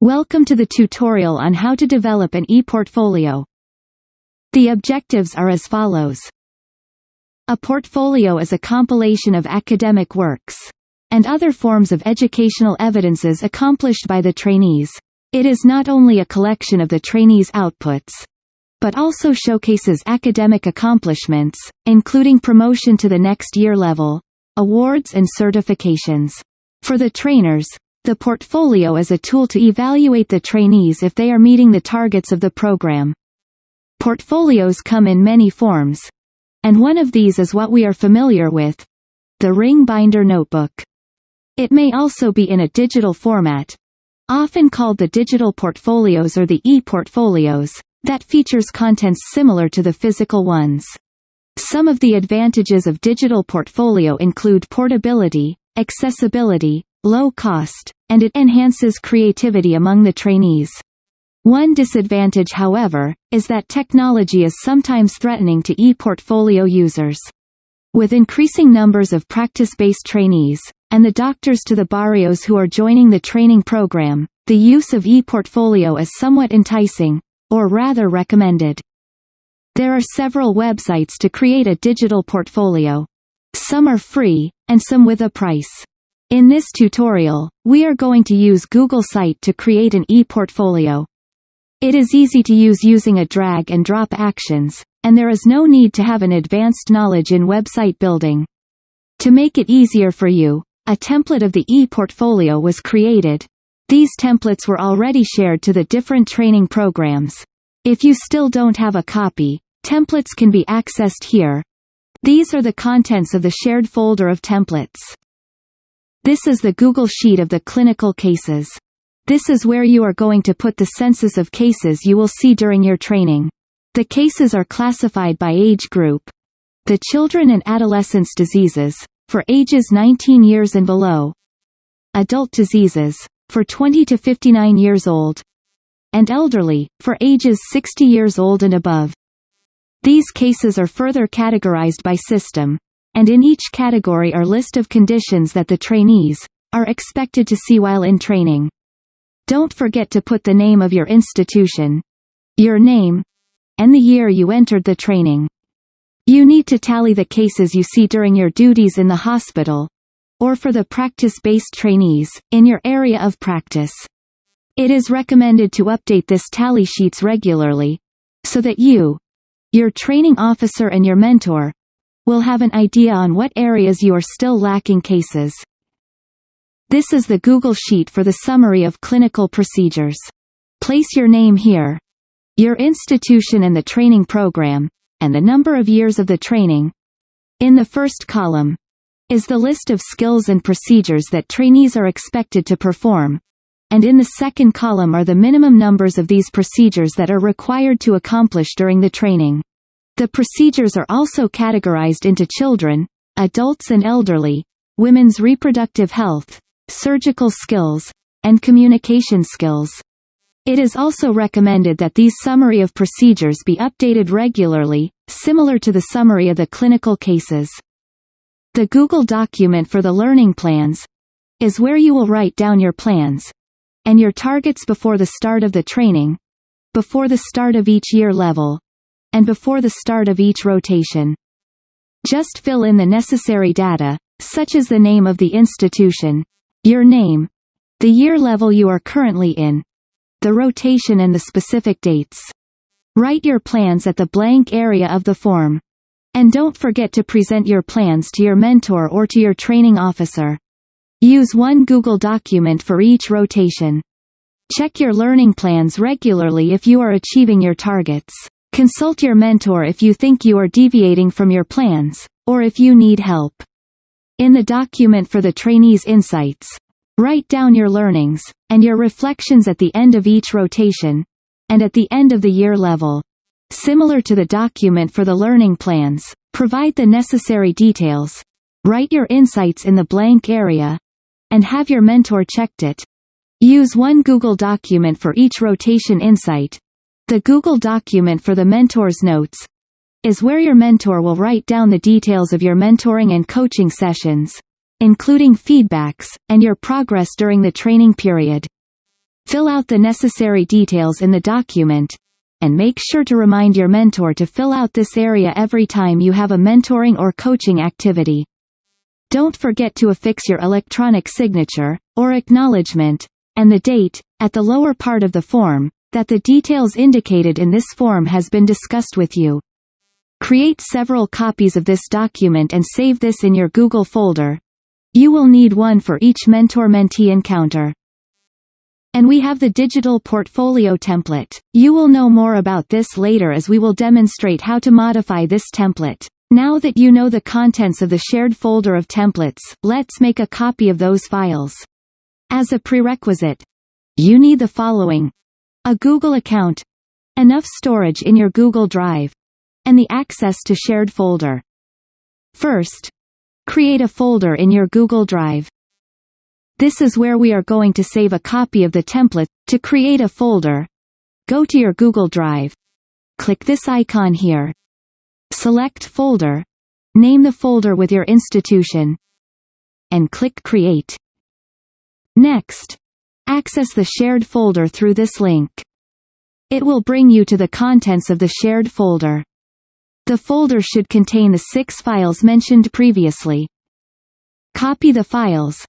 Welcome to the tutorial on how to develop an e-portfolio. The objectives are as follows. A portfolio is a compilation of academic works and other forms of educational evidences accomplished by the trainees. It is not only a collection of the trainees' outputs, but also showcases academic accomplishments, including promotion to the next year level, awards and certifications. For the trainers, the portfolio is a tool to evaluate the trainees if they are meeting the targets of the program. Portfolios come in many forms, and one of these is what we are familiar with, the ring binder notebook. It may also be in a digital format, often called the digital portfolios or the e-portfolios, that features contents similar to the physical ones. Some of the advantages of digital portfolio include portability, accessibility, low cost, and it enhances creativity among the trainees. One disadvantage, however, is that technology is sometimes threatening to e-portfolio users. With increasing numbers of practice-based trainees, and the doctors to the barrios who are joining the training program, the use of e-portfolio is somewhat enticing, or rather recommended. There are several websites to create a digital portfolio. Some are free, and some with a price. In this tutorial, we are going to use Google Site to create an e-portfolio. It is easy to use using a drag and drop actions, and there is no need to have an advanced knowledge in website building. To make it easier for you, a template of the e-portfolio was created. These templates were already shared to the different training programs. If you still don't have a copy, templates can be accessed here. These are the contents of the shared folder of templates. This is the Google Sheet of the clinical cases. This is where you are going to put the census of cases you will see during your training. The cases are classified by age group. The children and adolescents diseases, for ages 19 years and below. Adult diseases, for 20 to 59 years old. And elderly, for ages 60 years old and above. These cases are further categorized by system, and in each category are list of conditions that the trainees are expected to see while in training. Don't forget to put the name of your institution, your name, and the year you entered the training. You need to tally the cases you see during your duties in the hospital, or for the practice-based trainees, in your area of practice. It is recommended to update this tally sheets regularly, so that you, your training officer and your mentor, will have an idea on what areas you are still lacking cases. This is the Google Sheet for the summary of clinical procedures. Place your name here, your institution and the training program, and the number of years of the training. In the first column is the list of skills and procedures that trainees are expected to perform, and in the second column are the minimum numbers of these procedures that are required to accomplish during the training. The procedures are also categorized into children, adults and elderly, women's reproductive health, surgical skills, and communication skills. It is also recommended that these summary of procedures be updated regularly, similar to the summary of the clinical cases. The Google document for the learning plans is where you will write down your plans and your targets before the start of the training, before the start of each year level, and before the start of each rotation. Just fill in the necessary data, such as the name of the institution, your name, the year level you are currently in, the rotation and the specific dates. Write your plans at the blank area of the form. And don't forget to present your plans to your mentor or to your training officer. Use one Google document for each rotation. Check your learning plans regularly if you are achieving your targets. Consult your mentor if you think you are deviating from your plans, or if you need help. In the document for the trainees' insights, write down your learnings and your reflections at the end of each rotation, and at the end of the year level. Similar to the document for the learning plans, provide the necessary details, write your insights in the blank area, and have your mentor checked it. Use one Google document for each rotation insight. The Google document for the mentor's notes is where your mentor will write down the details of your mentoring and coaching sessions, including feedbacks, and your progress during the training period. Fill out the necessary details in the document, and make sure to remind your mentor to fill out this area every time you have a mentoring or coaching activity. Don't forget to affix your electronic signature, or acknowledgement, and the date, at the lower part of the form, that the details indicated in this form has been discussed with you. Create several copies of this document and save this in your Google folder. You will need one for each mentor-mentee encounter. And we have the digital portfolio template. You will know more about this later as we will demonstrate how to modify this template. Now that you know the contents of the shared folder of templates, let's make a copy of those files. As a prerequisite, you need the following: a Google account, enough storage in your Google Drive, and the access to shared folder. First, create a folder in your Google Drive. This is where we are going to save a copy of the template. To create a folder, go to your Google Drive. Click this icon here. Select Folder. Name the folder with your institution. And click Create. Next, access the shared folder through this link. It will bring you to the contents of the shared folder. The folder should contain the 6 files mentioned previously. Copy the files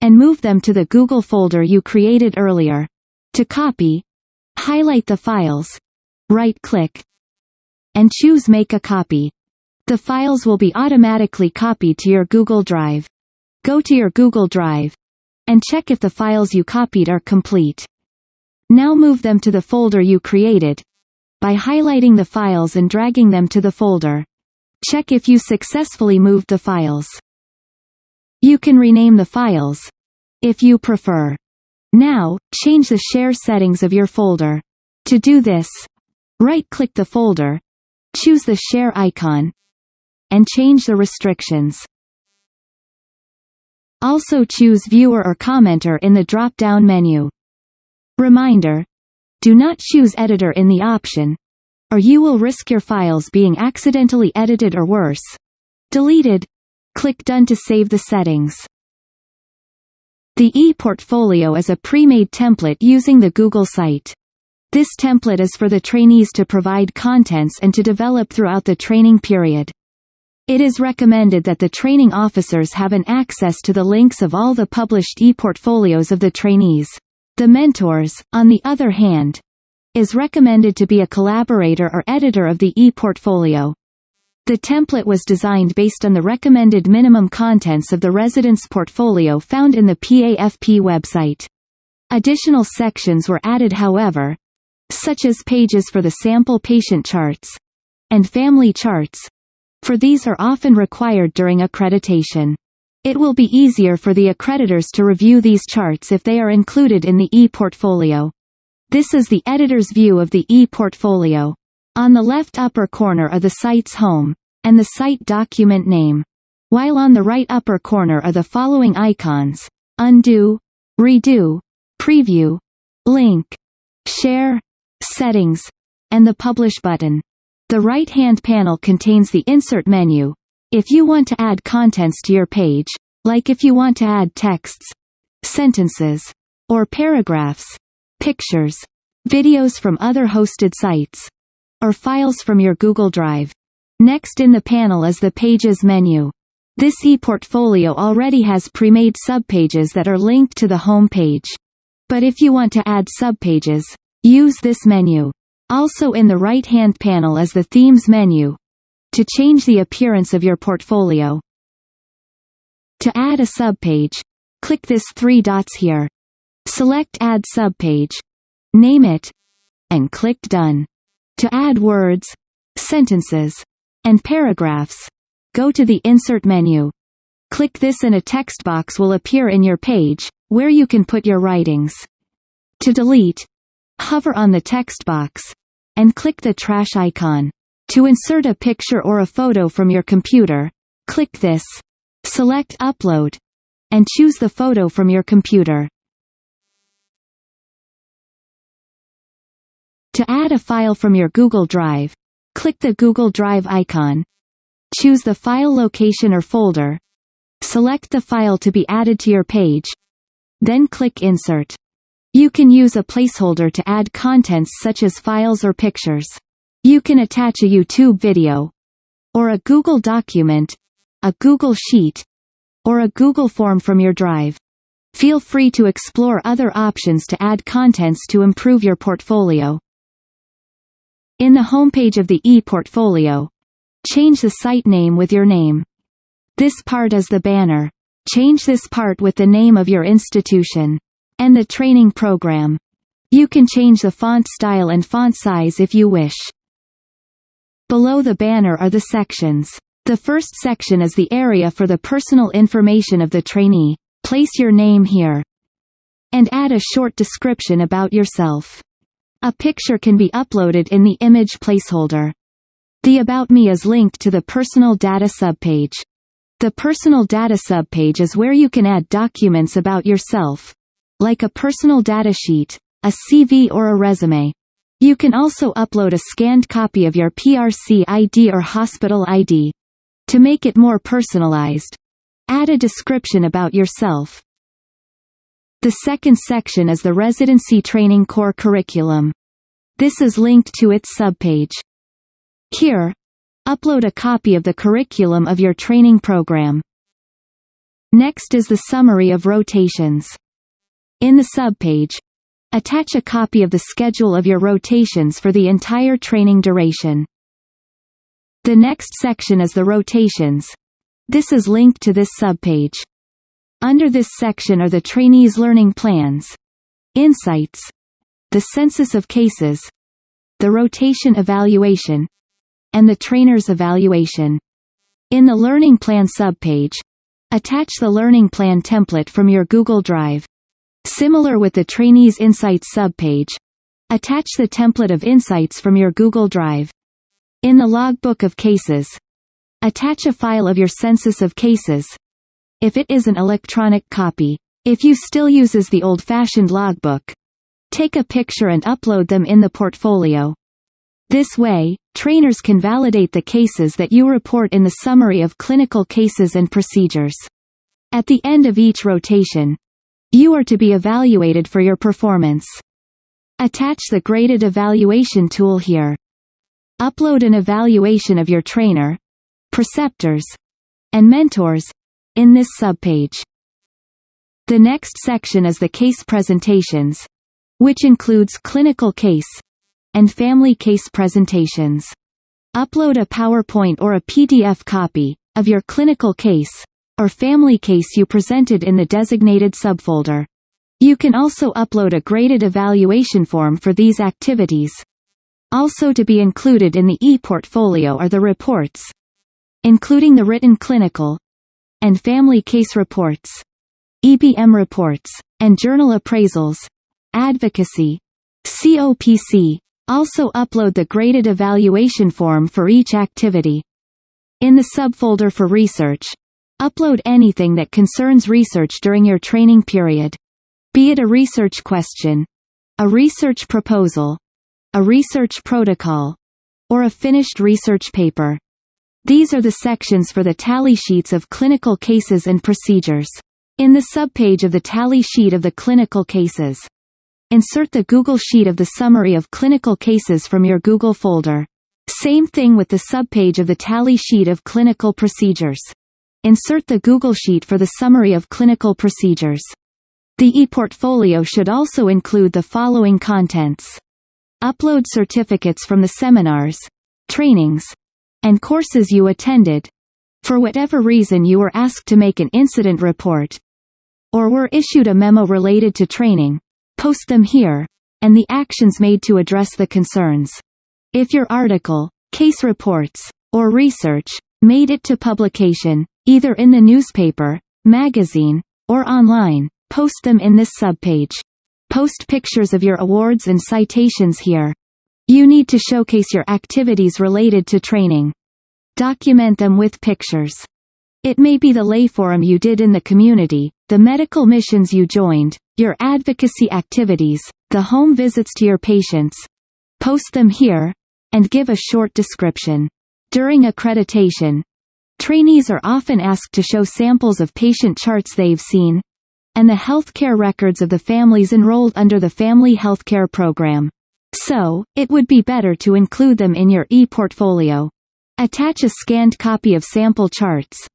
and move them to the Google folder you created earlier. To copy, highlight the files, right-click, and choose Make a Copy. The files will be automatically copied to your Google Drive. Go to your Google Drive and check if the files you copied are complete. Now move them to the folder you created by highlighting the files and dragging them to the folder. Check if you successfully moved the files. You can rename the files if you prefer. Now, change the share settings of your folder. To do this, right-click the folder, choose the share icon, and change the restrictions. Also choose Viewer or Commenter in the drop-down menu. Reminder: do not choose Editor in the option, or you will risk your files being accidentally edited or worse, deleted. Click Done to save the settings. The Eportfolio is a pre-made template using the Google site. This template is for the trainees to provide contents and to develop throughout the training period. It is recommended that the training officers have an access to the links of all the published ePortfolios of the trainees. The mentors, on the other hand, is recommended to be a collaborator or editor of the ePortfolio. The template was designed based on the recommended minimum contents of the resident's portfolio found in the PAFP website. Additional sections were added, however, such as pages for the sample patient charts and family charts, for these are often required during accreditation. It will be easier for the accreditors to review these charts if they are included in the ePortfolio. This is the editor's view of the ePortfolio. On the left upper corner are the site's home and the site document name, while on the right upper corner are the following icons: Undo, Redo, Preview, Link, Share, Settings, and the Publish button. The right-hand panel contains the Insert menu. If you want to add contents to your page, like if you want to add texts, sentences, or paragraphs, pictures, videos from other hosted sites, or files from your Google Drive. Next in the panel is the Pages menu. This ePortfolio already has pre-made subpages that are linked to the home page. But if you want to add subpages, use this menu. Also in the right-hand panel is the Themes menu, to change the appearance of your portfolio. To add a subpage, click this 3 dots here. Select Add Subpage, name it, and click Done. To add words, sentences, and paragraphs, go to the Insert menu. Click this and a text box will appear in your page, where you can put your writings. To delete, hover on the text box, and click the trash icon. To insert a picture or a photo from your computer, click this. Select Upload, and choose the photo from your computer. To add a file from your Google Drive, click the Google Drive icon. Choose the file location or folder. Select the file to be added to your page. Then click Insert. You can use a placeholder to add contents such as files or pictures. You can attach a YouTube video, or a Google document, a Google Sheet, or a Google form from your drive. Feel free to explore other options to add contents to improve your portfolio. In the homepage of the ePortfolio, change the site name with your name. This part is the banner. Change this part with the name of your institution and the training program. You can change the font style and font size if you wish. Below the banner are the sections. The first section is the area for the personal information of the trainee. Place your name here and add a short description about yourself. A picture can be uploaded in the image placeholder. The About Me is linked to the Personal Data subpage. The Personal Data subpage is where you can add documents about yourself, like a personal data sheet, a CV or a resume. You can also upload a scanned copy of your PRC ID or hospital ID. To make it more personalized, add a description about yourself. The second section is the Residency Training Core Curriculum. This is linked to its subpage. Here, upload a copy of the curriculum of your training program. Next is the Summary of Rotations. In the subpage, attach a copy of the schedule of your rotations for the entire training duration. The next section is the Rotations. This is linked to this subpage. Under this section are the trainees' learning plans, insights, the census of cases, the rotation evaluation, and the trainer's evaluation. In the Learning Plan subpage, attach the learning plan template from your Google Drive. Similar with the Trainees Insights subpage, attach the template of insights from your Google Drive. In the Logbook of Cases, attach a file of your census of cases, if it is an electronic copy. If you still uses the old-fashioned logbook, take a picture and upload them in the portfolio. This way, trainers can validate the cases that you report in the Summary of Clinical Cases and Procedures. At the end of each rotation, you are to be evaluated for your performance. Attach the Graded Evaluation tool here. Upload an evaluation of your trainer, preceptors, and mentors in this subpage. The next section is the Case Presentations, which includes clinical case and family case presentations. Upload a PowerPoint or a PDF copy of your clinical case or family case you presented in the designated subfolder. You can also upload a graded evaluation form for these activities. Also to be included in the ePortfolio are the reports, including the written clinical and family case reports, EBM reports, and journal appraisals, advocacy, COPC. Also upload the graded evaluation form for each activity. In the subfolder for research, upload anything that concerns research during your training period. Be it a research question, a research proposal, a research protocol, or a finished research paper. These are the sections for the tally sheets of clinical cases and procedures. In the subpage of the tally sheet of the clinical cases, insert the Google Sheet of the Summary of Clinical Cases from your Google folder. Same thing with the subpage of the tally sheet of clinical procedures. Insert the Google Sheet for the Summary of Clinical Procedures. The ePortfolio should also include the following contents. Upload certificates from the seminars, trainings, and courses you attended. For whatever reason you were asked to make an incident report, or were issued a memo related to training, post them here, and the actions made to address the concerns. If your article, case reports, or research made it to publication, either in the newspaper, magazine, or online, post them in this subpage. Post pictures of your awards and citations here. You need to showcase your activities related to training. Document them with pictures. It may be the lay forum you did in the community, the medical missions you joined, your advocacy activities, the home visits to your patients. Post them here, and give a short description. During accreditation, trainees are often asked to show samples of patient charts they've seen, and the healthcare records of the families enrolled under the Family Healthcare Program. So, it would be better to include them in your ePortfolio. Attach a scanned copy of sample charts.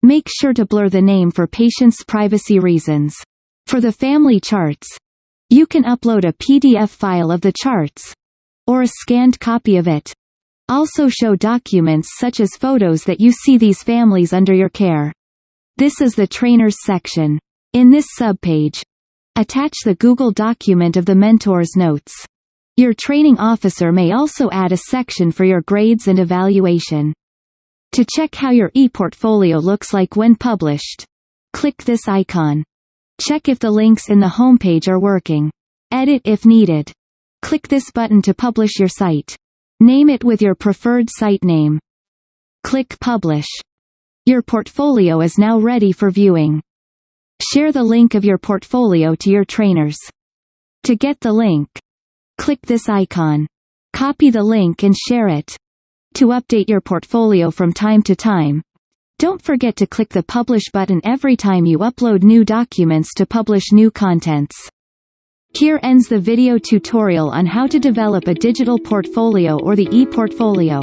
Make sure to blur the name for patients' privacy reasons. For the family charts, you can upload a PDF file of the charts, or a scanned copy of it. Also show documents such as photos that you see these families under your care. This is the Trainers section. In this subpage, attach the Google document of the mentor's notes. Your training officer may also add a section for your grades and evaluation. To check how your ePortfolio looks like when published, click this icon. Check if the links in the homepage are working. Edit if needed. Click this button to publish your site. Name it with your preferred site name. Click Publish. Your portfolio is now ready for viewing. Share the link of your portfolio to your trainers. To get the link, click this icon. Copy the link and share it. To update your portfolio from time to time, don't forget to click the Publish button every time you upload new documents to publish new contents. Here ends the video tutorial on how to develop a digital portfolio or the ePortfolio.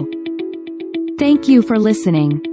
Thank you for listening.